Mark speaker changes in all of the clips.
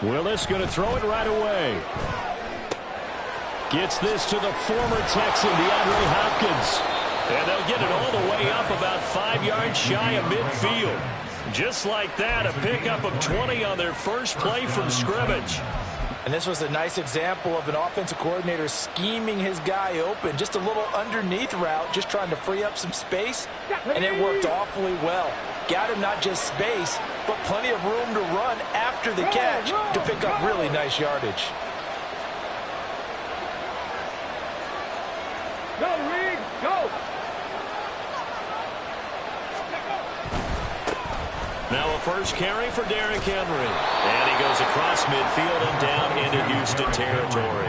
Speaker 1: Willis going to throw it right away. Gets this to the former Texan, DeAndre Hopkins. And they'll get it all the way up about 5 yards shy of midfield. Just like that, a pickup of 20 on their first play from scrimmage.
Speaker 2: And this was a nice example of an offensive coordinator scheming his guy open. Just a little underneath route, just trying to free up some space. And it worked awfully well. Got him not just space, but plenty of room to run after the catch to pick up really nice yardage.
Speaker 3: Go, Reed, go!
Speaker 1: Now a first carry for Derrick Henry. And he goes across midfield and down into Houston territory.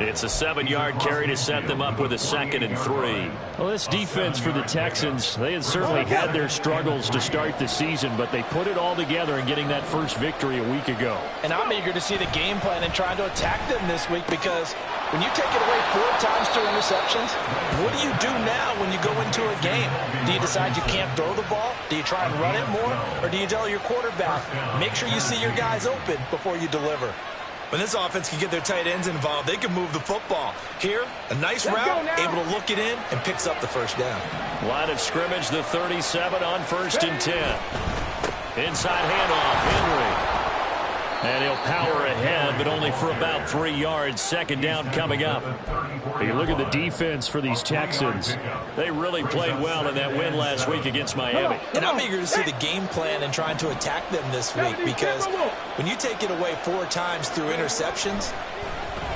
Speaker 1: It's a 7-yard carry to set them up with a 2nd and 3. Well, this defense for the Texans, they had certainly had their struggles to start the season, but they put it all together in getting that first victory a week ago.
Speaker 2: And I'm eager to see the game plan and trying to attack them this week, because when you take it away 4 times through interceptions, what do you do now when you go into a game? Do you decide you can't throw the ball? Do you try and run it more? Or do you tell your quarterback, make sure you see your guys open before you deliver? When this offense can get their tight ends involved, they can move the football. Here, a nice route, able to look it in, and picks up the first down.
Speaker 1: Line of scrimmage, the 37 on 1st and 10. Inside handoff, Henry. And he'll power ahead, but only for about 3 yards. 2nd down coming up. You look at the defense for these Texans. They really played well in that win last week against Miami.
Speaker 2: And I'm eager to see the game plan and trying to attack them this week, because when you take it away 4 times through interceptions,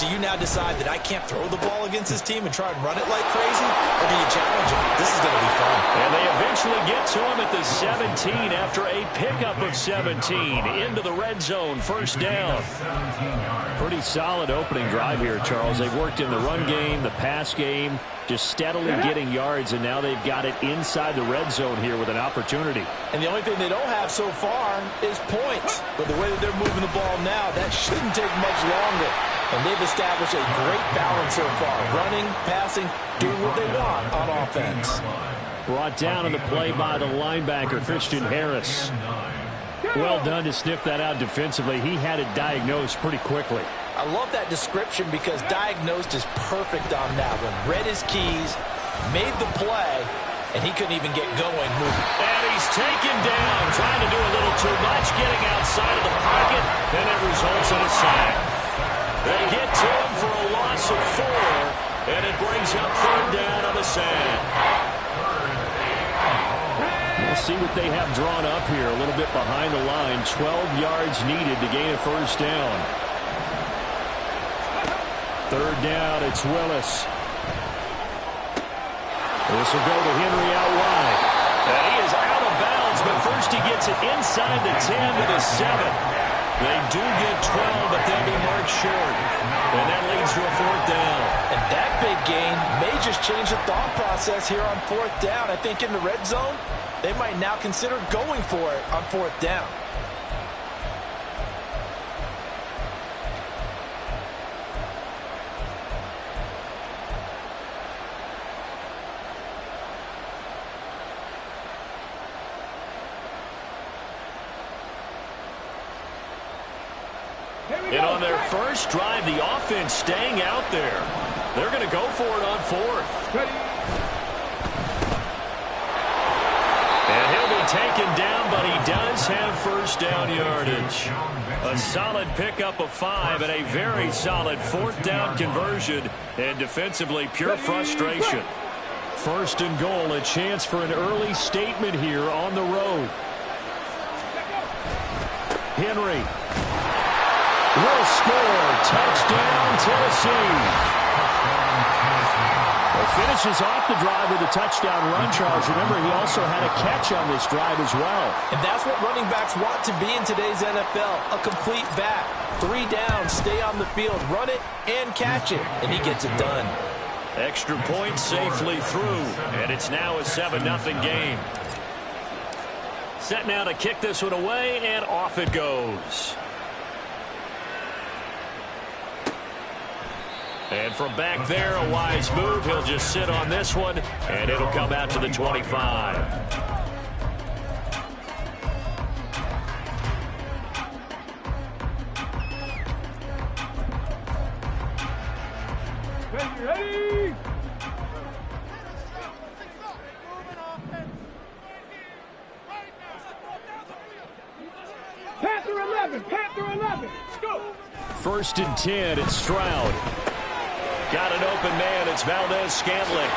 Speaker 2: do you now decide that I can't throw the ball against this team and try and run it like crazy? Or do you challenge him? This is going to be fun.
Speaker 1: And they eventually get to him at the 17 after a pickup of 17 into the red zone. 1st down. Pretty solid opening drive here, Charles. They've worked in the run game, the pass game, just steadily getting yards, and now they've got it inside the red zone here with an opportunity.
Speaker 2: And the only thing they don't have so far is points. But the way that they're moving the ball now, that shouldn't take much longer. And they've established a great balance so far. Running, passing, doing what they want on offense.
Speaker 1: Brought down in the play by the linebacker, Christian Harris. Well done to sniff that out defensively. He had it diagnosed pretty quickly.
Speaker 2: I love that description, because diagnosed is perfect on that one. Read his keys, made the play, and he couldn't even get going moving.
Speaker 1: And he's taken down, trying to do a little too much, getting outside of the pocket, and it results in a sack. They get to him for a loss of 4, and it brings up 3rd down on the sack. We'll see what they have drawn up here, a little bit behind the line. 12 yards needed to gain a 1st down. 3rd down, it's Willis. This will go to Henry out wide. And he is out of bounds, but first he gets it inside the 10 to the 7. They do get 12, but they'll be marked short. And that leads to a 4th down.
Speaker 2: And that big gain may just change the thought process here on 4th down. I think in the red zone, they might now consider going for it on 4th down.
Speaker 1: And on their first drive, the offense staying out there. They're going to go for it on 4th. And he'll be taken down, but he does have 1st down yardage. A solid pickup of 5 and a very solid 4th down conversion. And defensively, pure frustration. 1st and goal, a chance for an early statement here on the road. Henry will score. Touchdown, Tennessee. Finishes off the drive with a touchdown run, Charles. Remember, he also had a catch on this drive as well.
Speaker 2: And that's what running backs want to be in today's NFL, a complete back. 3 down, stay on the field, run it, and catch it. And he gets it done.
Speaker 1: Extra point safely through, and it's now a 7-0 game. Set now to kick this one away, and off it goes. And from back there, a wise move. He'll just sit on this one, and it'll come out to the 25.
Speaker 3: Ready? Panther 11, Panther 11, go!
Speaker 1: 1st and 10, it's Stroud. Got an open man, it's Valdez-Scantling.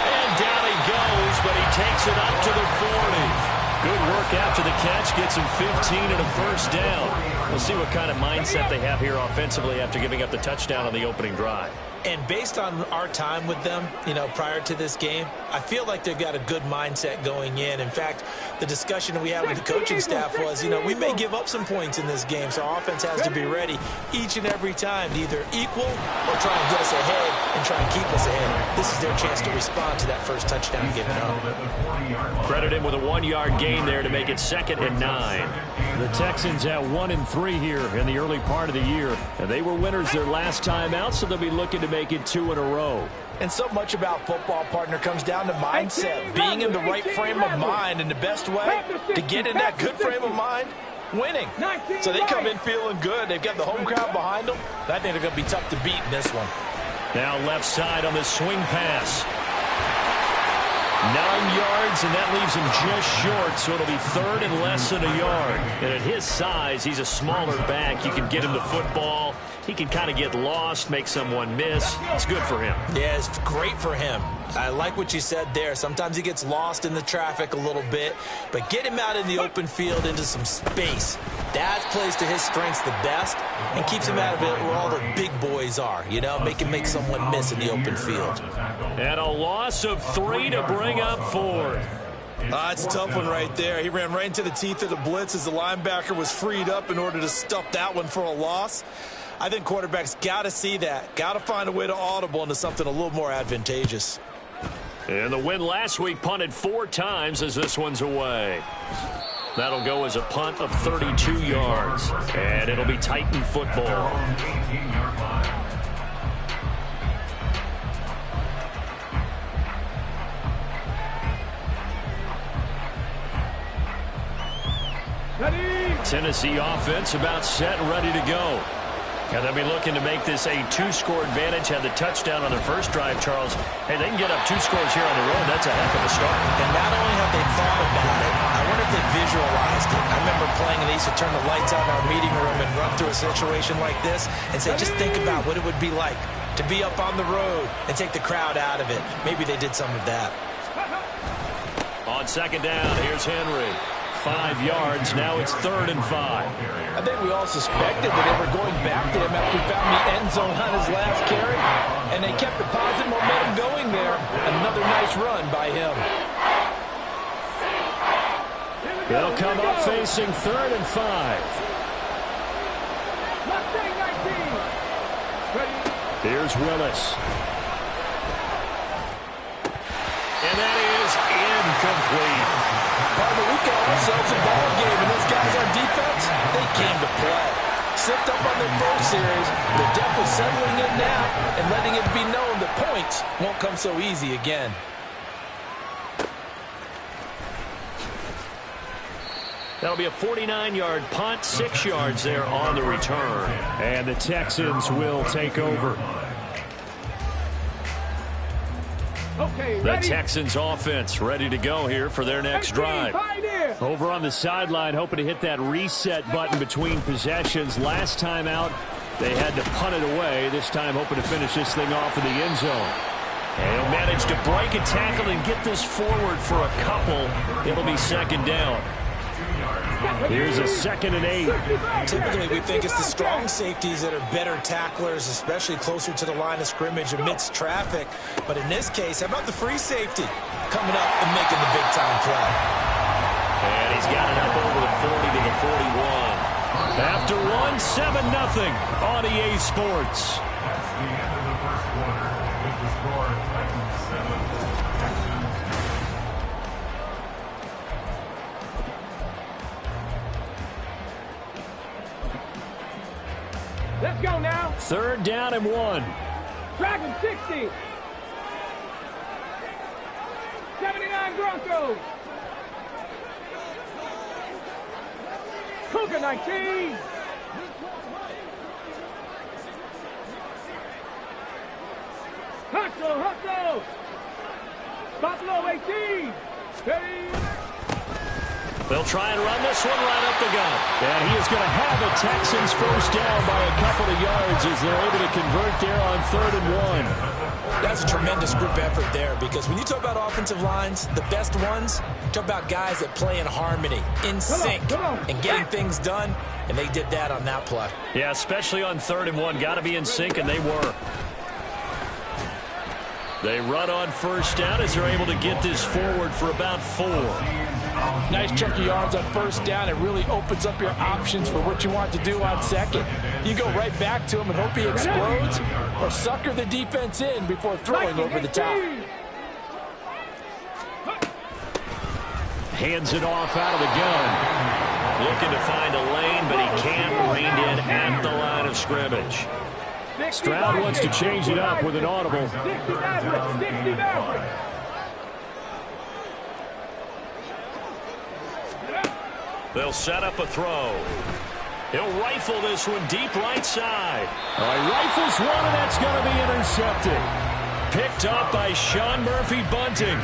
Speaker 1: And down he goes, but he takes it up to the 40. Good work after the catch, gets him 15 and a first down. We'll see what kind of mindset they have here offensively after giving up the touchdown on the opening drive.
Speaker 2: And based on our time with them, prior to this game, I feel like they've got a good mindset going in. In fact, the discussion we had with the coaching staff was, we may give up some points in this game, so our offense has to be ready each and every time to either equal or try and get us ahead and try and keep us ahead. This is their chance to respond to that first touchdown given up.
Speaker 1: Credit him with a 1-yard gain there to make it 2nd and 9. The Texans at 1-3 here in the early part of the year. And they were winners their last time out, so they'll be looking to make it 2 in a row.
Speaker 2: And so much about football, partner, comes down to mindset. Being in the right frame of mind, and the best way to get in that good frame of mind, winning. So they come in feeling good. They've got the home crowd behind them. I think they're going to be tough to beat in this one.
Speaker 1: Now left side on the swing pass. 9 yards, and that leaves him just short, so it'll be 3rd and less than a yard. And at his size, he's a smaller back. You can get him the football. He can kind of get lost, make someone miss. It's good for him.
Speaker 2: Yeah, it's great for him. I like what you said there. Sometimes he gets lost in the traffic a little bit, but get him out in the open field into some space. That plays to his strengths the best and keeps him out of it where all the big boys are, make him make someone miss in the open field.
Speaker 1: And a loss of 3 to bring up 4th.
Speaker 2: It's a tough one right there. He ran right into the teeth of the blitz as the linebacker was freed up in order to stuff that one for a loss. I think quarterbacks got to see that, got to find a way to audible into something a little more advantageous.
Speaker 1: And the win last week punted 4 times as this one's away. That'll go as a punt of 32 yards. And it'll be Titan football. Tennessee offense about set and ready to go. And they'll be looking to make this a 2-score advantage. Had the touchdown on their first drive, Charles. Hey, they can get up 2 scores here on the road. That's a heck of a start.
Speaker 2: And not only have they thought about it, I wonder if they visualized it. I remember playing, and they used to turn the lights on in our meeting room and run through a situation like this and say, just think about what it would be like to be up on the road and take the crowd out of it. Maybe they did some of that.
Speaker 1: On 2nd down, here's Henry. 5 yards. Now it's 3rd and 5.
Speaker 2: I think we all suspected that they were going back to him after he found the end zone on his last carry, and they kept the positive momentum going there. Another nice run by him.
Speaker 1: They'll come up facing 3rd and 5. Here's Willis. And that is incomplete.
Speaker 2: Partner, we got ourselves a ball game, and those guys on defense, they came to play. Slipped up on their first series. They're definitely settling in now and letting it be known that points won't come so easy again.
Speaker 1: That'll be a 49-yard punt, 6 yards there on the return. And the Texans will take over. The Texans offense ready to go here for their next drive. Over on the sideline, hoping to hit that reset button between possessions. Last time out, they had to punt it away. This time hoping to finish this thing off in the end zone. And he'll manage to break a tackle and get this forward for a couple. It'll be 2nd down. Here's a 2nd and 8.
Speaker 2: Typically, we think it's the strong safeties that are better tacklers, especially closer to the line of scrimmage amidst traffic. But in this case, how about the free safety coming up and making the big-time play?
Speaker 1: And he's got it up over the 40 to the 41. After one, 7-0 on EA Sports.
Speaker 3: Let's go now.
Speaker 1: 3rd down and 1.
Speaker 3: Dragon 60. 79 Broncos. Cougar 19. Hustle, hustle. Buffalo 18. Ready.
Speaker 1: They'll try and run this one right up the gut.
Speaker 4: And he is going to have the Texans first down by a couple of yards as they're able to convert there on 3rd and 1.
Speaker 2: That's a tremendous group effort there, because when you talk about offensive lines, the best ones, talk about guys that play in harmony, in sync, and getting things done, and they did that on that play.
Speaker 1: Yeah, especially on 3rd and 1. Got to be in sync, and they were. They run on 1st down as they're able to get this forward for about 4.
Speaker 2: Nice chunk of yards on 1st down. It really opens up your options for what you want to do on 2nd. You go right back to him and hope he explodes, or sucker the defense in before throwing over the top.
Speaker 4: Hands it off out of the gun.
Speaker 1: Looking to find a lane, but he can't. Reined in at the line of scrimmage.
Speaker 4: Stroud wants to change it up with an audible.
Speaker 3: 60 Maverick.
Speaker 1: They'll set up a throw. He'll rifle this one deep right side.
Speaker 4: He rifles one, and that's going to be intercepted.
Speaker 1: Picked up by Sean Murphy-Bunting.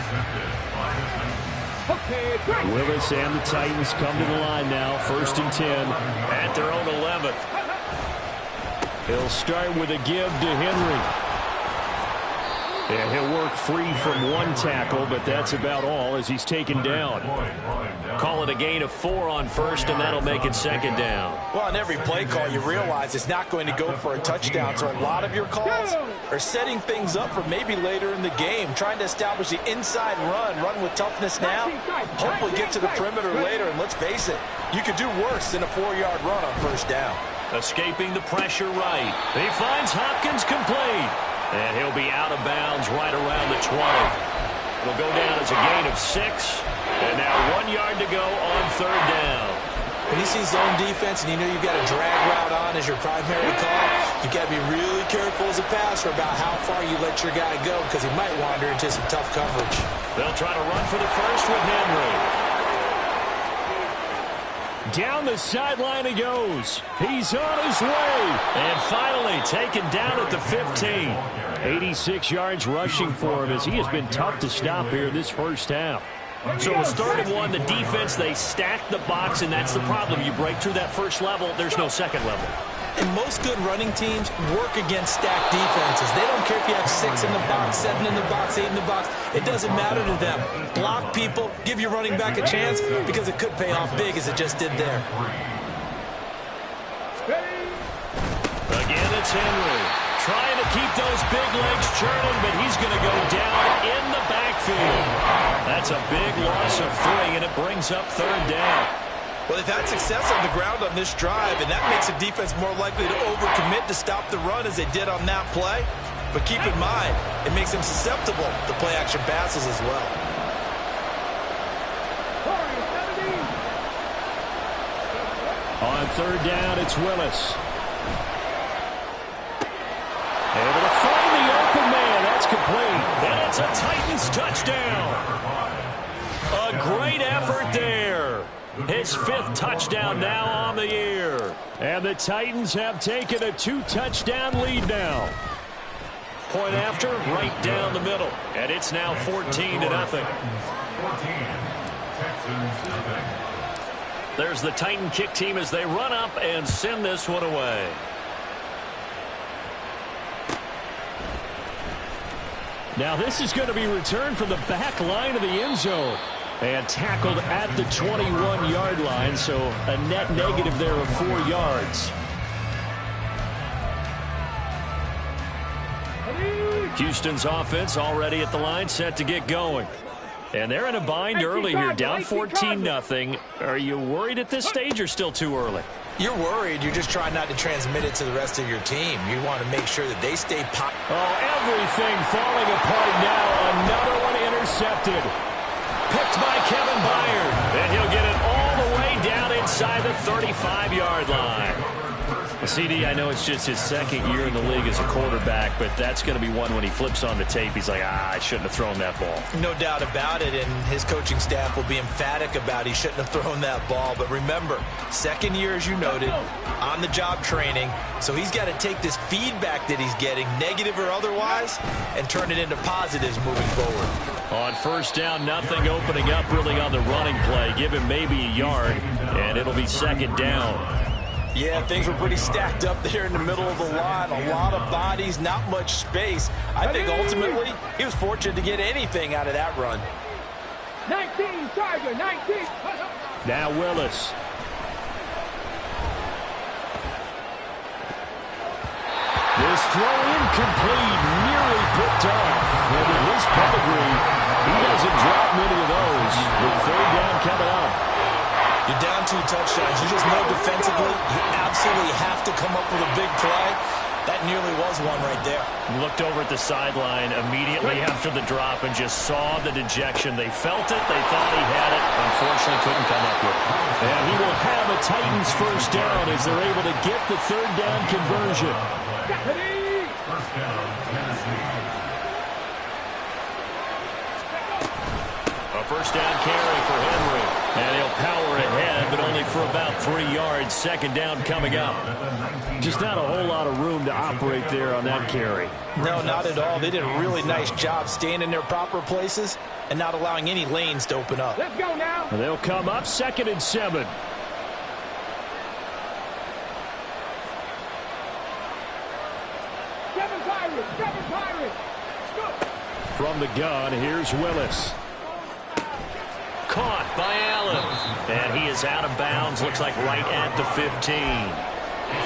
Speaker 4: Willis and the Titans come to the line now. 1st and 10.
Speaker 1: At their own 11th.
Speaker 4: He'll start with a give to Henry. And he'll work free from one tackle, but that's about all as he's taken down.
Speaker 1: Call it a gain of 4 on 1st, and that'll make it 2nd down.
Speaker 2: Well, on every play call, you realize it's not going to go for a touchdown, so a lot of your calls are setting things up for maybe later in the game, trying to establish the inside run with toughness now, hopefully get to the perimeter later, and let's face it, you could do worse than a 4-yard run on 1st down.
Speaker 1: Escaping the pressure right. He finds Hopkins complete. And he'll be out of bounds right around the 20. It'll go down as a gain of 6. And now 1 yard to go on 3rd down.
Speaker 2: When you see zone defense and you know you've got a drag route on as your primary call, you've got to be really careful as a passer about how far you let your guy go, because he might wander into some tough coverage.
Speaker 1: They'll try to run for the first with Henry.
Speaker 4: Down the sideline he goes. He's on his way.
Speaker 1: And finally taken down at the 15.
Speaker 4: 86 yards rushing for him as he has been tough to stop here this first half.
Speaker 1: So it's 3rd and 1. The defense, they stack the box, and that's the problem. You break through that first level, there's no second level.
Speaker 2: And most good running teams work against stacked defenses. They don't care if you have 6 in the box, 7 in the box, 8 in the box. It doesn't matter to them. Block people, give your running back a chance, because it could pay off big as it just did there.
Speaker 1: Again, it's Henry. Trying to keep those big legs churning, but he's going to go down in the backfield. That's a big loss of 3, and it brings up 3rd down.
Speaker 2: Well, they've had success on the ground on this drive, and that makes the defense more likely to overcommit to stop the run as they did on that play. But keep in mind, it makes them susceptible to play-action passes as well.
Speaker 4: On 3rd down, it's Willis. Able to find the open man. That's complete.
Speaker 1: And it's a Titans touchdown. A great effort there. His 5th touchdown now on the year.
Speaker 4: And the Titans have taken a 2-touchdown lead now.
Speaker 1: Point after, right down the middle. And it's now 14-0. There's the Titan kick team as they run up and send this one away.
Speaker 4: Now this is going to be returned from the back line of the end zone. And tackled at the 21-yard line, so a net negative there of 4 yards.
Speaker 1: Houston's offense already at the line, set to get going. And they're in a bind early here, down 14-0. Are you worried at this stage or still too early?
Speaker 2: You're worried. You're just trying not to transmit it to the rest of your team. You want to make sure that they stay
Speaker 4: everything falling apart now. Another one intercepted.
Speaker 1: Picked by Kevin Byard. And he'll get it all the way down inside the 35-yard line.
Speaker 4: CD, I know it's just his second year in the league as a quarterback, but that's going to be one when he flips on the tape. He's like, I shouldn't have thrown that ball.
Speaker 2: No doubt about it, and his coaching staff will be emphatic about he shouldn't have thrown that ball. But remember, second year, as you noted, on-the-job training, so he's got to take this feedback that he's getting, negative or otherwise, and turn it into positives moving forward.
Speaker 1: On first down, nothing opening up really on the running play. Give him maybe a yard, and it'll be second down.
Speaker 2: Yeah, things were pretty stacked up there in the middle of the line. A lot of bodies, not much space. I think ultimately he was fortunate to get anything out of that run.
Speaker 3: 19, Tiger, 19.
Speaker 4: Now Willis. This throw incomplete, nearly picked off. And with his pedigree, he doesn't drop many of those. With third down coming up.
Speaker 2: You're down 2 touchdowns. You just know defensively you absolutely have to come up with a big play. That nearly was one right there.
Speaker 1: Looked over at the sideline immediately after the drop and just saw the dejection. They felt it. They thought he had it. Unfortunately, couldn't come up with it.
Speaker 4: And he will have a Titans first down as they're able to get the third down conversion.
Speaker 3: First down, Tennessee.
Speaker 1: A first down carry for Henry. And he'll power ahead, but only for about 3 yards. Second down coming up.
Speaker 4: Just not a whole lot of room to operate there on that carry.
Speaker 2: No, not at all. They did a really nice job staying in their proper places and not allowing any lanes to open up.
Speaker 3: Let's go now.
Speaker 4: And they'll come up 2nd and 7.
Speaker 3: Seven Pirates. Go.
Speaker 1: From the gun, here's Willis. Caught by Allen. And he is out of bounds. Looks like right at the 15.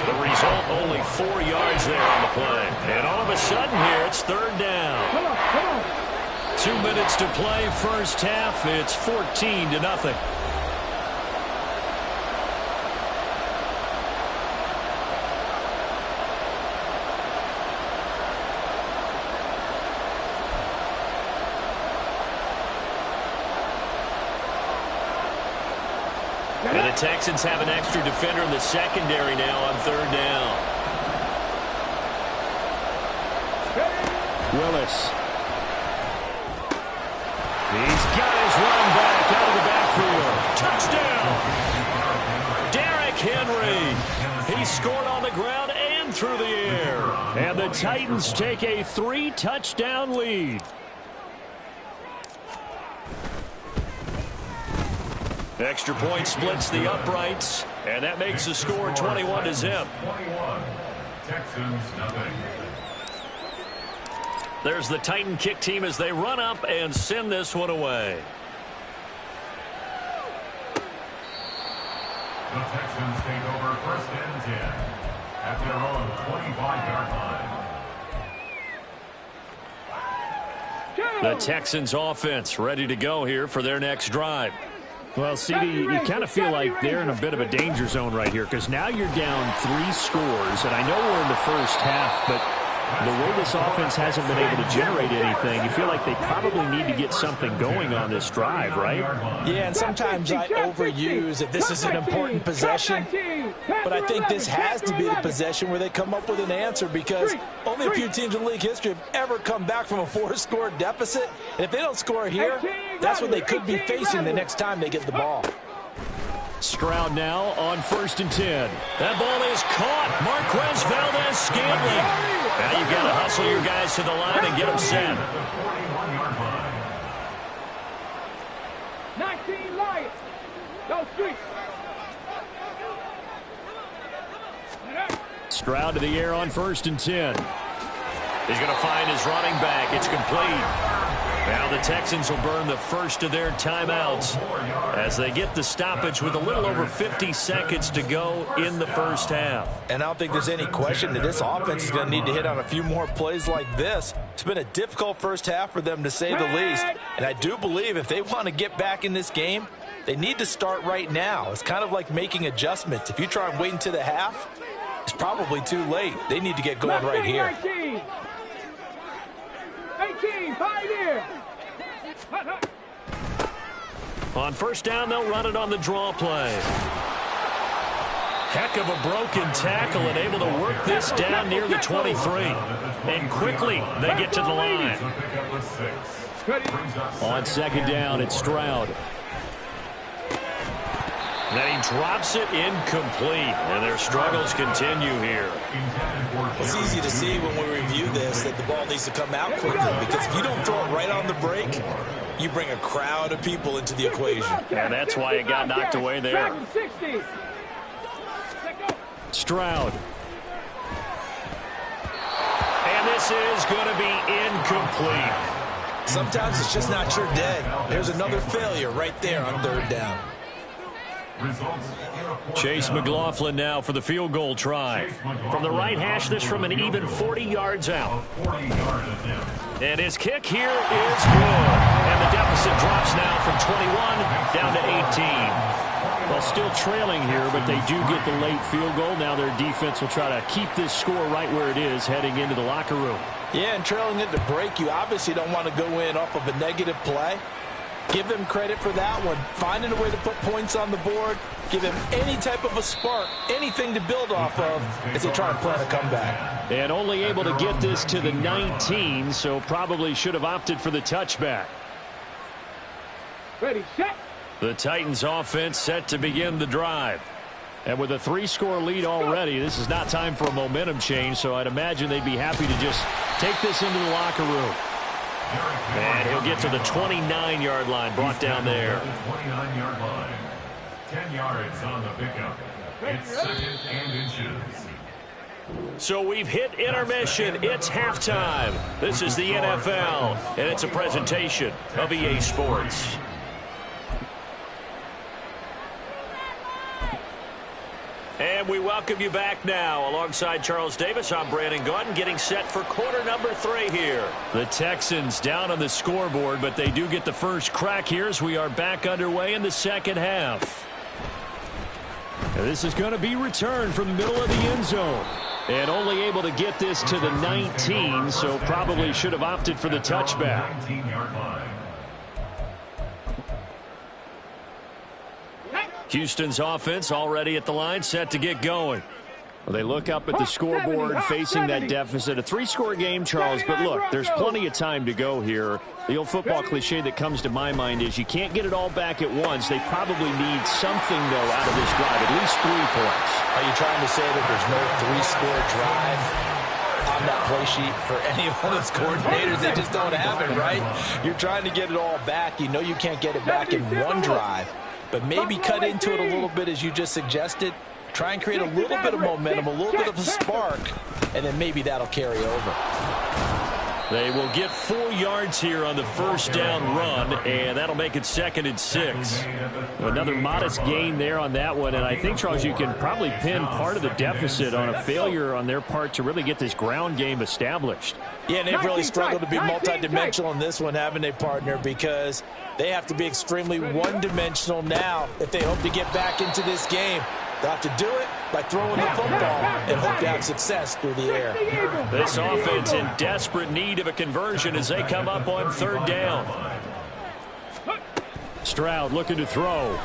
Speaker 1: The result, only 4 yards there on the play. And all of a sudden here, it's third down.
Speaker 3: Come on.
Speaker 1: 2 minutes to play first half. It's 14-0. And the Texans have an extra defender in the secondary now on third down.
Speaker 4: Willis.
Speaker 1: He's got his running back out of the backfield. Touchdown! Derrick Henry. He scored on the ground and through the air.
Speaker 4: And the Titans take a 3-touchdown lead.
Speaker 1: Extra point splits the uprights, and that makes the score 21-0.
Speaker 3: Texans, nothing.
Speaker 1: There's the Titan kick team as they run up and send this one away.
Speaker 3: The Texans take over 1st and 10 at their own 25-yard line.
Speaker 1: The Texans offense ready to go here for their next drive.
Speaker 4: Well, CD, you kind of feel like they're in a bit of a danger zone right here because now you're down 3 scores, and I know we're in the first half, but the way this offense hasn't been able to generate anything, you feel like they probably need to get something going on this drive, right?
Speaker 2: Yeah, and sometimes I overuse that this is an important possession, but I think this has to be the possession where they come up with an answer because only a few teams in league history have ever come back from a 4-score deficit, and if they don't score here, that's what they could be facing the next time they get the ball.
Speaker 1: Stroud now on 1st and 10. That ball is caught. Marquez Valdez-Scantling. Now you've got to hustle your guys to the line and get them set.
Speaker 3: 19 Lions. Go streets.
Speaker 1: Stroud to the air on 1st and 10. He's going to find his running back. It's complete. Now the Texans will burn the first of their timeouts as they get the stoppage with a little over 50 seconds to go in the first half.
Speaker 2: And I don't think there's any question that this offense is going to need to hit on a few more plays like this. It's been a difficult first half for them, to say the least. And I do believe if they want to get back in this game, they need to start right now. It's kind of like making adjustments. If you try and wait until the half, it's probably too late. They need to get going right here.
Speaker 3: 18, 5 here.
Speaker 1: On first down, they'll run it on the draw play. Heck of a broken tackle and able to work this down near the 23. And quickly they get to the line. On second down, it's Stroud. Then he drops it incomplete, and their struggles continue here.
Speaker 2: It's easy to see when we review this that the ball needs to come out quickly, because if you don't throw it right on the break, you bring a crowd of people into the equation.
Speaker 1: And that's why it got knocked away there. Stroud. And this is going to be incomplete.
Speaker 2: Sometimes it's just not your day. There's another failure right there on third down.
Speaker 1: Chase McLaughlin now for the field goal try. From the right hash, this from an even 40 yards out. And his kick here is good. And the deficit drops now from 21 down to 18. Well, still trailing here, but they do get the late field goal. Now their defense will try to keep this score right where it is heading into the locker room.
Speaker 2: Yeah, and trailing it to break, you obviously don't want to go in off of a negative play. Give them credit for that one. Finding a way to put points on the board. Give them any type of a spark, anything to build off of as they try to plan a comeback.
Speaker 1: And only able to get this to the 19, so probably should have opted for the touchback.
Speaker 5: Ready, set.
Speaker 1: The Titans offense set to begin the drive. And with a 3-score lead already, this is not time for a momentum change, so I'd imagine they'd be happy to just take this into the locker room. And he'll get to the 29-yard line, brought down there.
Speaker 3: 29-yard line. 10 yards on the pickup. It's second and inches.
Speaker 1: So we've hit intermission. It's halftime. This is the NFL, and it's a presentation of EA Sports. And we welcome you back now. Alongside Charles Davis, I'm Brandon Gaudin, getting set for quarter number 3 here. The Texans down on the scoreboard, but they do get the first crack here as we are back underway in the second half. And this is going to be returned from the middle of the end zone. And only able to get this to the 19, so probably should have opted for the touchback.
Speaker 3: 19-yard line.
Speaker 1: Houston's offense already at the line, set to get going. Well, they look up at the scoreboard, facing that deficit. A 3-score game, Charles, but look, there's plenty of time to go here. The old football cliche that comes to my mind is you can't get it all back at once. They probably need something, though, out of this drive, at least 3 points.
Speaker 2: Are you trying to say that there's no 3-score drive on that play sheet for any one of those coordinators? They just don't have it, right? You're trying to get it all back. You know you can't get it back in one drive. But maybe cut into it a little bit, as you just suggested. Try and create a little bit of momentum, a little bit of a spark, and then maybe that'll carry over.
Speaker 1: They will get 4 yards here on the first down run, and that'll make it 2nd and 6. Another modest gain there on that one, and I think, Charles, you can probably pin part of the deficit on a failure on their part to really get this ground game established.
Speaker 2: Yeah, and they've really struggled to be multidimensional in this one, haven't they, partner? Because they have to be extremely one-dimensional now if they hope to get back into this game. They'll have to do it by throwing the football and hope to have success through the air.
Speaker 1: This offense in desperate need of a conversion as they come up on 3rd down. Stroud looking to throw.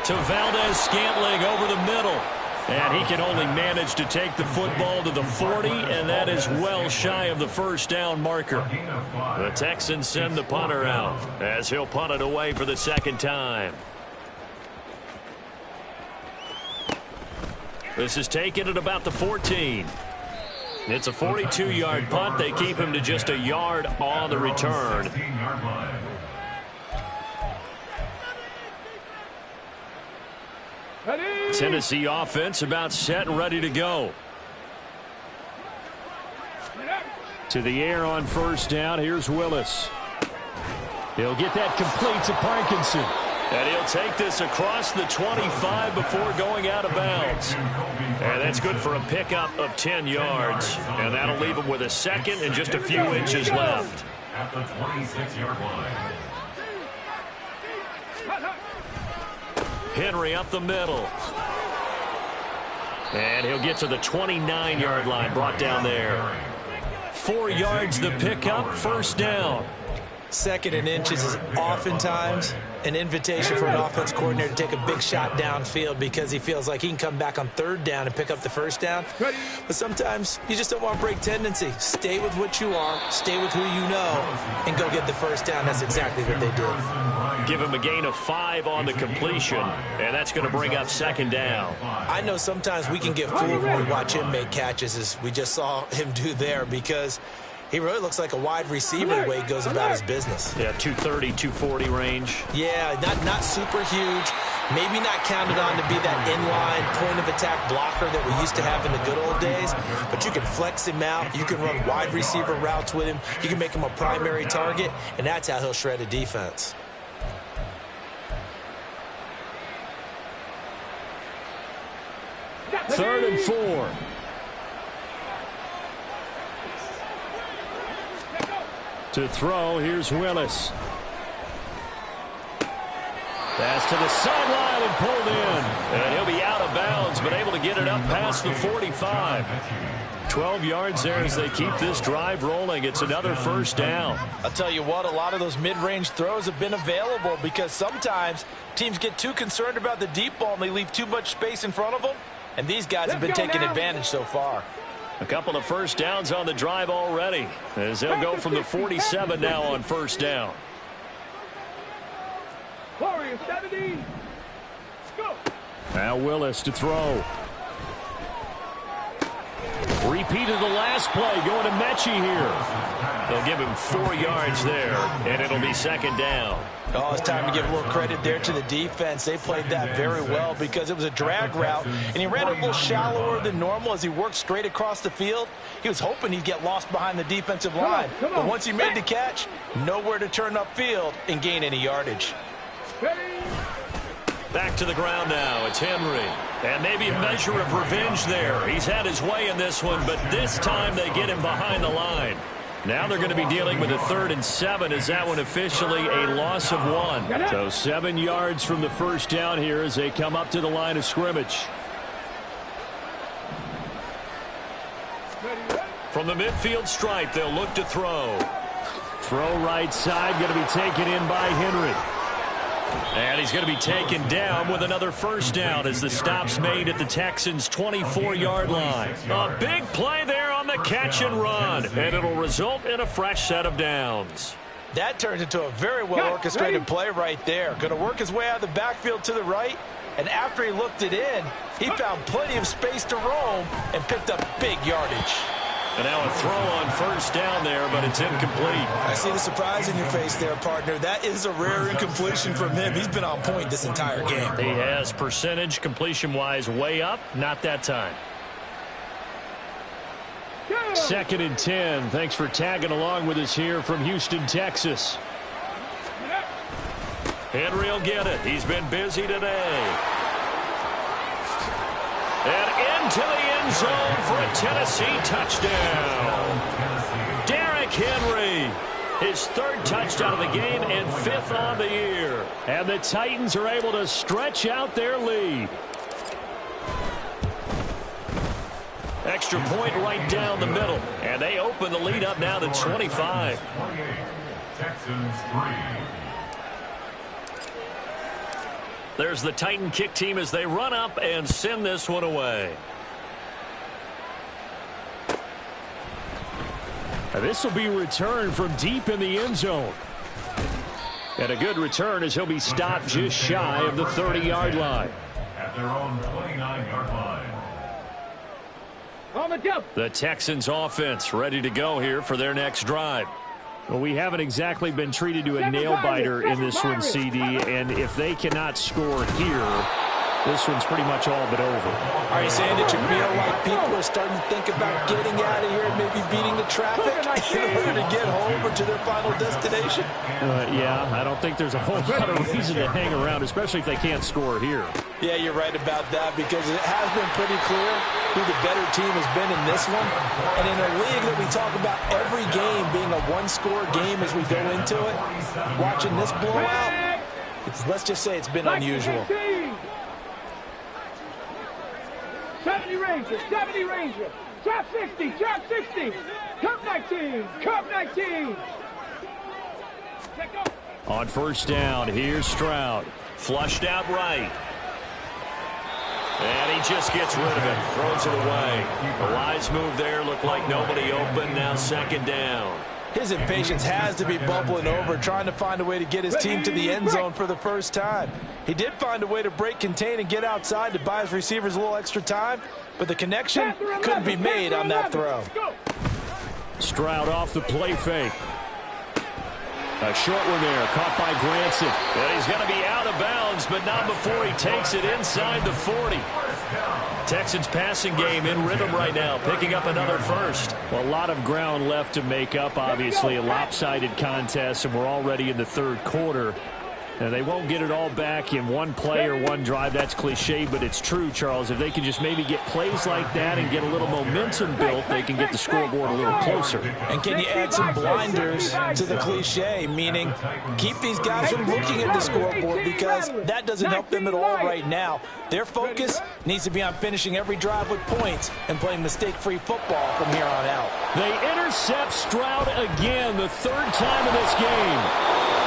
Speaker 1: To Valdez-Scantling over the middle. And he can only manage to take the football to the 40, and that is well shy of the first down marker. The Texans send the punter out as he'll punt it away for the 2nd time. This is taken at about the 14. It's a 42-yard punt. They keep him to just a yard on the return. Tennessee offense about set and ready to go. To the air on first down. Here's Willis. He'll get that complete to Parkinson. And he'll take this across the 25 before going out of bounds. And that's good for a pickup of 10 yards. And that'll leave him with a 2nd and just a few inches left.
Speaker 3: At the 26-yard line.
Speaker 1: Henry up the middle. And he'll get to the 29-yard line, brought down there. 4 yards the pickup, first down.
Speaker 2: 2nd and inches is oftentimes an invitation for an offense coordinator to take a big shot downfield because he feels like he can come back on third down and pick up the first down. But sometimes you just don't want to break tendency. Stay with what you are, stay with who you know, and go get the first down. That's exactly what they did.
Speaker 1: Give him a gain of 5 on the completion, and that's going to bring up second down.
Speaker 2: I know sometimes we can get fooled when we watch him make catches, as we just saw him do there, because he really looks like a wide receiver the way he goes about his business.
Speaker 1: Yeah, 230, 240 range.
Speaker 2: Yeah, not super huge. Maybe not counted on to be that inline point-of-attack blocker that we used to have in the good old days. But you can flex him out. You can run wide receiver routes with him. You can make him a primary target, and that's how he'll shred a defense.
Speaker 4: Third and 4. To throw, here's Willis. Pass to the sideline and pulled in.
Speaker 1: And he'll be out of bounds, but able to get it up past the 45. 12 yards there as they keep this drive rolling. It's another first down.
Speaker 2: I'll tell you what, a lot of those mid-range throws have been available because sometimes teams get too concerned about the deep ball and they leave too much space in front of them. And these guys have been taking advantage so far.
Speaker 1: A couple of first downs on the drive already, as they'll go from the 47 now on first down.
Speaker 4: Now Willis to throw. Repeated the last play, going to Mechie here.
Speaker 1: They'll give him 4 yards there, and it'll be second down.
Speaker 2: Oh, it's time to give a little credit there to the defense. They played that very well because it was a drag route, and he ran a little shallower than normal as he worked straight across the field. He was hoping he'd get lost behind the defensive line, but once he made the catch, nowhere to turn upfield and gain any yardage.
Speaker 1: Back to the ground now. It's Henry. And maybe a measure of revenge there. He's had his way in this one, but this time they get him behind the line. Now they're going to be dealing with a 3rd and 7. Is that one officially a loss of 1?
Speaker 4: So 7 yards from the first down here as they come up to the line of scrimmage.
Speaker 1: From the midfield stripe, they'll look to throw.
Speaker 4: Throw right side, going to be taken in by Henry.
Speaker 1: And he's going to be taken down with another first down as the stop's made at the Texans' 24-yard line. A big play there on the catch and run, and it'll result in a fresh set of downs.
Speaker 2: That turns into a very well-orchestrated play right there. Going to work his way out of the backfield to the right, and after he looked it in, he found plenty of space to roam and picked up big yardage.
Speaker 1: And now a throw on first down there, but it's incomplete.
Speaker 2: I see the surprise in your face there, partner. That is a rare incompletion from him. He's been on point this entire game.
Speaker 1: He has percentage completion-wise way up, not that time.
Speaker 4: 2nd and 10. Thanks for tagging along with us here from Houston, Texas.
Speaker 1: Henry will get it. He's been busy today. And into the end zone for a Tennessee touchdown. Derrick Henry, his 3rd touchdown of the game and 5th on the year.
Speaker 4: And the Titans are able to stretch out their lead.
Speaker 1: Extra point right down the middle. And they open the lead up now to 25.
Speaker 3: Texans 3.
Speaker 1: There's the Titan kick team as they run up and send this one away.
Speaker 4: This will be returned from deep in the end zone. And a good return as he'll be stopped just shy of the 30-yard line.
Speaker 3: At their own 29-yard line.
Speaker 1: The Texans offense ready to go here for their next drive.
Speaker 4: Well, we haven't exactly been treated to a nail-biter in this one, CD, and if they cannot score here, this one's pretty much all but over.
Speaker 2: Are you saying that you feel like people are starting to think about getting out of here and maybe beating the traffic in order to get home or to their final destination?
Speaker 4: Yeah, I don't think there's a whole lot of reason to hang around, especially if they can't score here.
Speaker 2: Yeah, you're right about that because it has been pretty clear who the better team has been in this one. And in a league that we talk about every game being a one-score game as we go into it, watching this blowout, let's just say it's been unusual.
Speaker 5: 70 Ranger, 70 Ranger, trap 60, trap 60, cup 19, cup 19.
Speaker 4: On first down, here's Stroud.
Speaker 1: Flushed out right. And he just gets rid of it. Throws it away. A wise move there. Looked like nobody open. Now second down.
Speaker 2: His impatience has to be bubbling over, trying to find a way to get his team to the end zone for the first time. He did find a way to break contain and get outside to buy his receivers a little extra time, but the connection couldn't be made on that throw.
Speaker 4: Stroud off the play fake. A short one there, caught by Granson.
Speaker 1: And he's going to be out of bounds, but not before he takes it inside the 40. Texans passing game in rhythm right now, picking up another first.
Speaker 4: Well, a lot of ground left to make up, obviously. A lopsided contest, and we're already in the third quarter. And they won't get it all back in one play or one drive. That's cliche, but it's true, Charles. If they can just maybe get plays like that and get a little momentum built, they can get the scoreboard a little closer.
Speaker 2: And can you add some blinders to the cliche, meaning keep these guys from looking at the scoreboard, because that doesn't help them at all right now. Their focus needs to be on finishing every drive with points and playing mistake-free football from here on out.
Speaker 4: They intercept Stroud again, the third time in this game.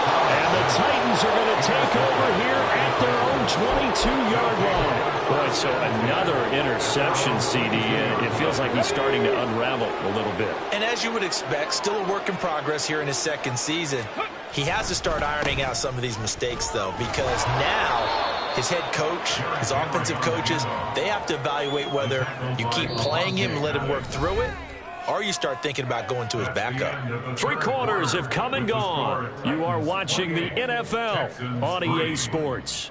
Speaker 4: And the Titans are going to take over here at their own 22-yard line. Boy, so another interception, CD. It feels like he's starting to unravel a little bit.
Speaker 2: And as you would expect, still a work in progress here in his second season. He has to start ironing out some of these mistakes, though, because now his head coach, his offensive coaches, they have to evaluate whether you keep playing him and let him work through it, or you start thinking about going to his backup.
Speaker 1: Three quarters have come and gone.
Speaker 4: You are watching the NFL on EA Sports.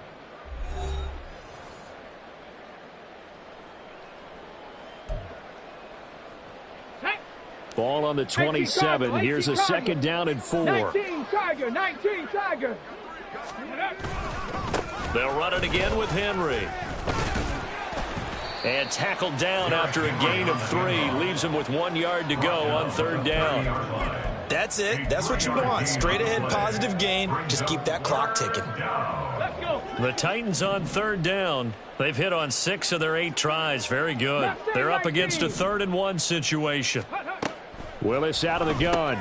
Speaker 4: Ball on the 27. Here's a second down and 4.
Speaker 5: 19 Tiger, 19 Tiger.
Speaker 1: They'll run it again with Henry. And tackled down after a gain of 3. Leaves him with 1 yard to go on third down.
Speaker 2: That's it. That's what you want. Straight ahead positive gain. Just keep that clock ticking.
Speaker 5: Let's go.
Speaker 1: The Titans on third down. They've hit on 6 of their 8 tries. Very good. They're up against a 3rd and 1 situation.
Speaker 4: Willis out of the gun.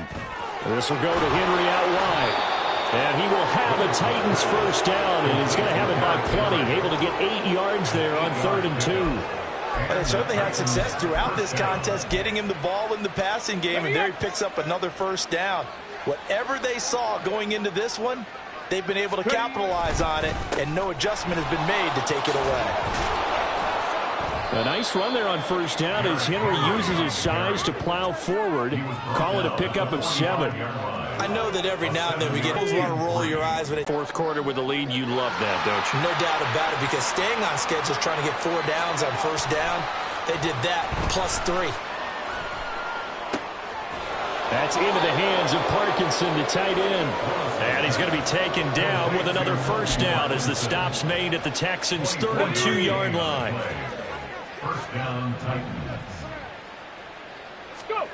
Speaker 4: This will go to Henry out wide. And he will have the Titans first down, and he's going to have it by plenty. Able to get 8 yards there on 3rd and 2.
Speaker 2: And they certainly had success throughout this contest, getting him the ball in the passing game, and there he picks up another first down. Whatever they saw going into this one, they've been able to capitalize on it, and no adjustment has been made to take it away.
Speaker 4: A nice run there on first down as Henry uses his size to plow forward. Call it a pickup of 7.
Speaker 2: I know that every now and then we want to roll your eyes when it
Speaker 1: Fourth quarter with the lead. You love that, don't you?
Speaker 2: No doubt about it, because staying on schedule is trying to get 4 downs on first down. They did that plus 3.
Speaker 4: That's into the hands of Parkinson, the tight end.
Speaker 1: And he's going to be taken down with another first down as the stop's made at the Texans' 32-yard line.
Speaker 3: First down, Titans.
Speaker 5: Go.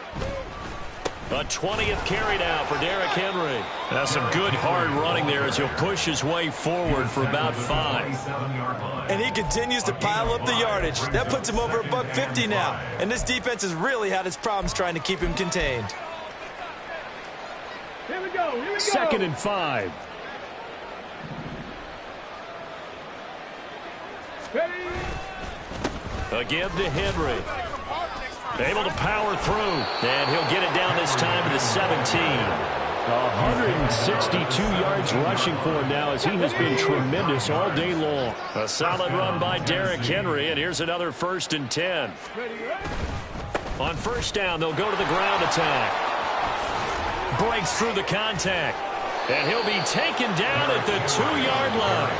Speaker 1: A 20th carry now for Derrick Henry. That's some good hard running there as he'll push his way forward for about 5.
Speaker 2: And he continues to pile up the yardage. That puts him over $150 now. And this defense has really had its problems trying to keep him contained.
Speaker 5: Here we go. Here we go.
Speaker 4: 2nd and 5.
Speaker 5: Ready.
Speaker 1: Again to Henry. Able to power through. And he'll get it down this time to the 17.
Speaker 4: 162 yards rushing for him now as he has been tremendous all day long.
Speaker 1: A solid run by Derrick Henry, and here's another 1st and 10. On first down, they'll go to the ground attack. Breaks through the contact. And he'll be taken down at the 2-yard line.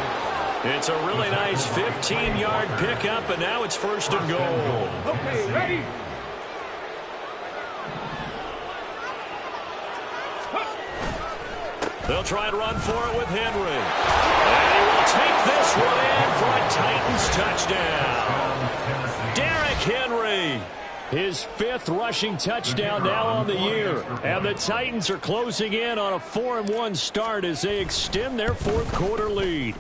Speaker 1: It's a really nice 15-yard pickup, and now it's 1st and goal.
Speaker 5: Okay, ready.
Speaker 1: They'll try and run for it with Henry. And he will take this one in for a Titans touchdown. Derrick Henry.
Speaker 4: His 5th rushing touchdown now on the year. And the Titans are closing in on a 4-1 start as they extend their 4th quarter lead.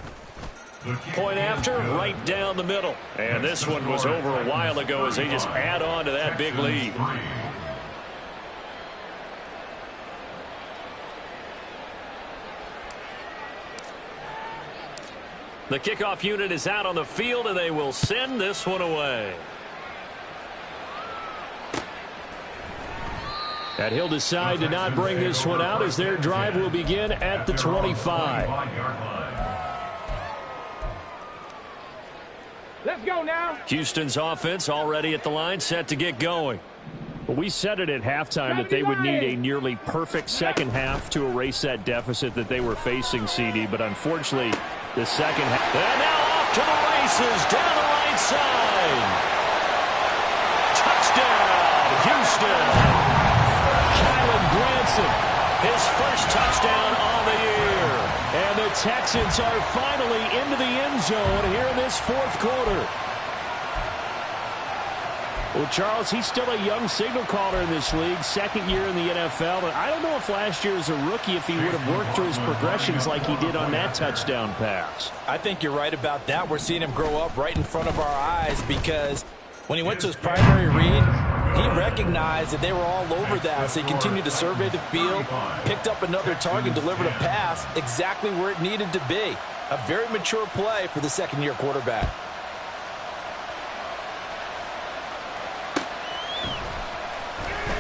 Speaker 1: Point after, right down the middle. And this one was over a while ago as they just add on to that big lead. The kickoff unit is out on the field, and they will send this one away.
Speaker 4: And he'll decide to not bring this one out as their drive will begin at the 25.
Speaker 5: Let's go now.
Speaker 1: Houston's offense already at the line, set to get going.
Speaker 4: Well, we said it at halftime that they would need a nearly perfect second half to erase that deficit that they were facing, CD. But unfortunately, the second half.
Speaker 1: And now off to the races down the right side. Touchdown, Houston.
Speaker 4: Kylan Granson,
Speaker 1: His first touchdown on the year.
Speaker 4: and the Texans are finally into the end zone here in this fourth quarter. Well, Charles, he's still a young signal caller in this league, second year in the NFL. But I don't know if last year as a rookie, if he would have worked through his progressions like he did on that touchdown pass.
Speaker 2: I think you're right about that. We're seeing him grow up right in front of our eyes because when he went to his primary read, he recognized that they were all over that. So he continued to survey the field, picked up another target, delivered a pass exactly where it needed to be. A very mature play for the second-year quarterback.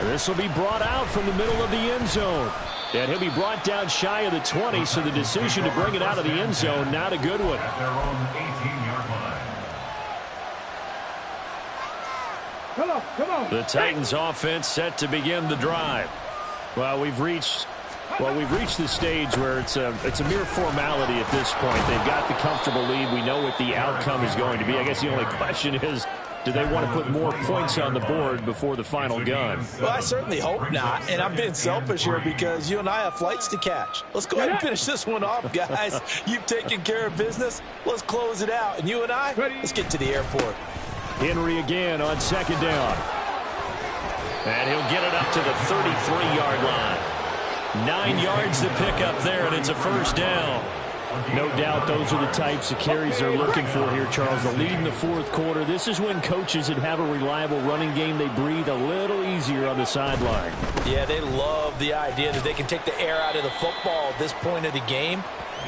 Speaker 4: This will be brought out from the middle of the end zone. And he'll be brought down shy of the 20, so the decision to bring it out of the end zone, not a good one.
Speaker 3: At their own 18-yard line.
Speaker 5: Come on.
Speaker 1: The Titans offense set to begin the drive.
Speaker 4: Well, we've reached the stage where it's a mere formality at this point. They've got the comfortable lead. We know what the outcome is going to be. I guess the only question is, do they want to put more points on the board before the final gun?
Speaker 2: Well, I certainly hope not, and I'm being selfish here because you and I have flights to catch. Let's go ahead and finish this one off, guys. You've taken care of business. Let's close it out, and you and I, let's get to the airport.
Speaker 4: Henry again on second down.
Speaker 1: And he'll get it up to the 33-yard line. 9 yards to pick up there, and it's a first down.
Speaker 4: No doubt those are the types of carries they're looking for here, Charles. The lead in the fourth quarter. This is when coaches that have a reliable running game, they breathe a little easier on the sideline.
Speaker 2: Yeah, they love the idea that they can take the air out of the football at this point of the game.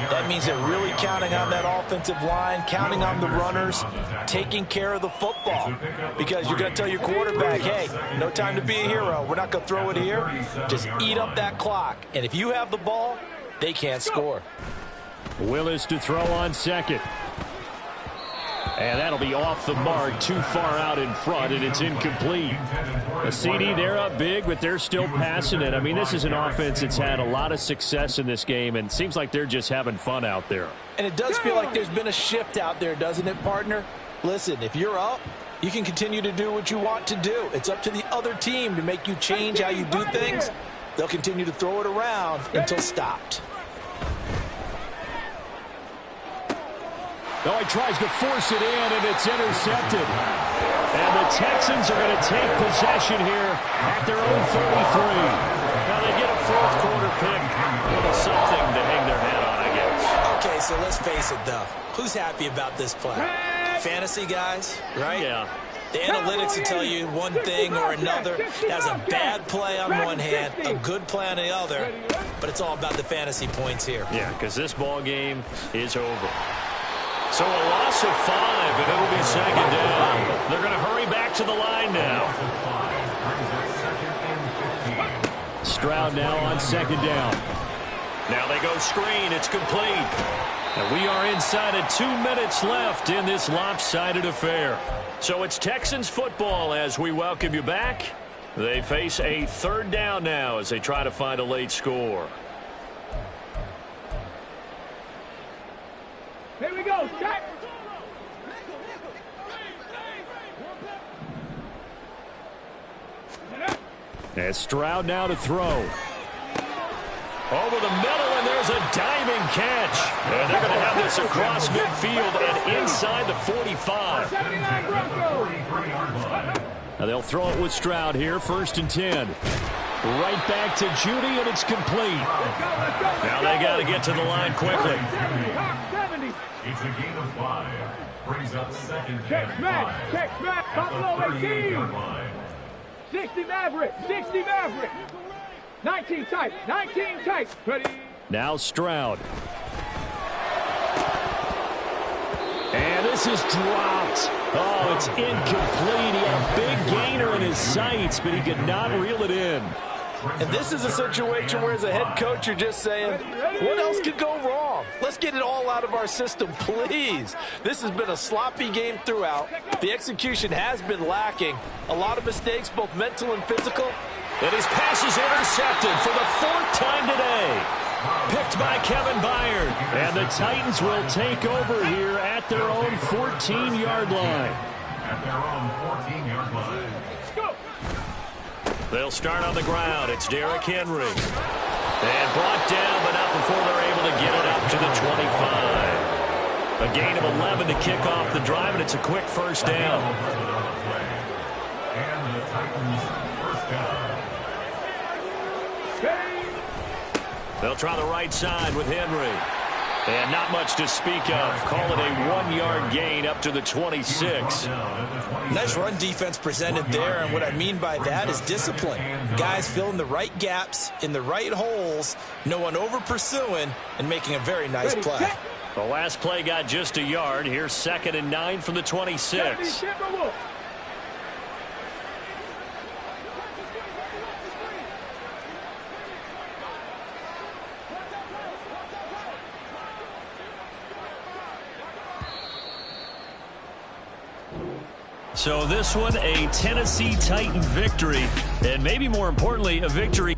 Speaker 2: That means they're really counting on that offensive line, counting on the runners, taking care of the football. Because you're going to tell your quarterback, hey, no time to be a hero. We're not going to throw it here. Just eat up that clock. And if you have the ball, they can't score.
Speaker 4: Willis to throw on second. And that'll be off the mark, too far out in front, and it's incomplete. A CD, they're up big, but they're still passing it. I mean, this is an offense that's had a lot of success in this game, and it seems like they're just having fun out there.
Speaker 2: And it does feel like there's been a shift out there, doesn't it, partner? Listen, if you're up, you can continue to do what you want to do. It's up to the other team to make you change how you do things. They'll continue to throw it around until stopped.
Speaker 4: Oh, he tries to force it in, and it's intercepted. And the Texans are going to take possession here at their own 33.
Speaker 1: Now they get a fourth quarter pick. A little something to hang their hat on, I guess.
Speaker 2: Okay, so let's face it, though. Who's happy about this play? Fantasy guys, right?
Speaker 1: Yeah.
Speaker 2: The analytics will tell you one thing or another. That's a bad play on one hand, a good play on the other, but it's all about the fantasy points here.
Speaker 1: Yeah, because this ball game is over. So a loss of 5, and it'll be second down. They're going to hurry back to the line now.
Speaker 4: Stroud now on second down.
Speaker 1: Now they go screen. It's complete. And we are inside of 2 minutes left in this lopsided affair. So it's Texans football as we welcome you back. They face a third down now as they try to find a late score.
Speaker 5: Here we go. Check.
Speaker 4: And Stroud now to throw.
Speaker 1: Over the middle, and there's a diving catch. And they're going to have this across midfield and inside the 45.
Speaker 5: 79 Broncos.
Speaker 4: Now they'll throw it with Stroud here, 1st and 10. Right back to Judy, and it's complete.
Speaker 1: Now they got to get to the line quickly.
Speaker 3: It's a gain of 5. Brings up second
Speaker 5: Check
Speaker 3: and
Speaker 5: smack.
Speaker 3: 5.
Speaker 5: Check smack.
Speaker 3: At
Speaker 5: Buffalo
Speaker 3: the
Speaker 5: 18.
Speaker 3: 38-yard line.
Speaker 5: 60 Maverick. 60 Maverick. 19 tight. 19 tight. Ready.
Speaker 4: Now Stroud. And this is dropped. Oh, it's incomplete. He had a big gainer in his sights, but he could not reel it in.
Speaker 2: And this is a situation where, as a head coach, you're just saying, what else could go wrong? Let's get it all out of our system, please. This has been a sloppy game throughout. The execution has been lacking. A lot of mistakes, both mental and physical.
Speaker 1: And his pass is intercepted for the 4th time today. Picked by Kevin Byard.
Speaker 4: And the Titans will take over here at their own 14-yard line.
Speaker 3: At their own 14-yard line.
Speaker 1: They'll start on the ground. It's Derrick Henry. And brought down, but not before they're able to get it up to the 25. A gain of 11 to kick off the drive, and it's a quick first down.
Speaker 3: And the Titans first down.
Speaker 1: They'll try the right side with Henry. And not much to speak of. Call it a 1-yard gain up to the 26.
Speaker 2: Nice run defense presented there, and what I mean by that is discipline. Guys filling the right gaps in the right holes, no one over pursuing, and making a very nice play.
Speaker 1: The last play got just a yard. Here's 2nd and 9 from the 26. So this one, a Tennessee Titan victory, and maybe more importantly, a victory.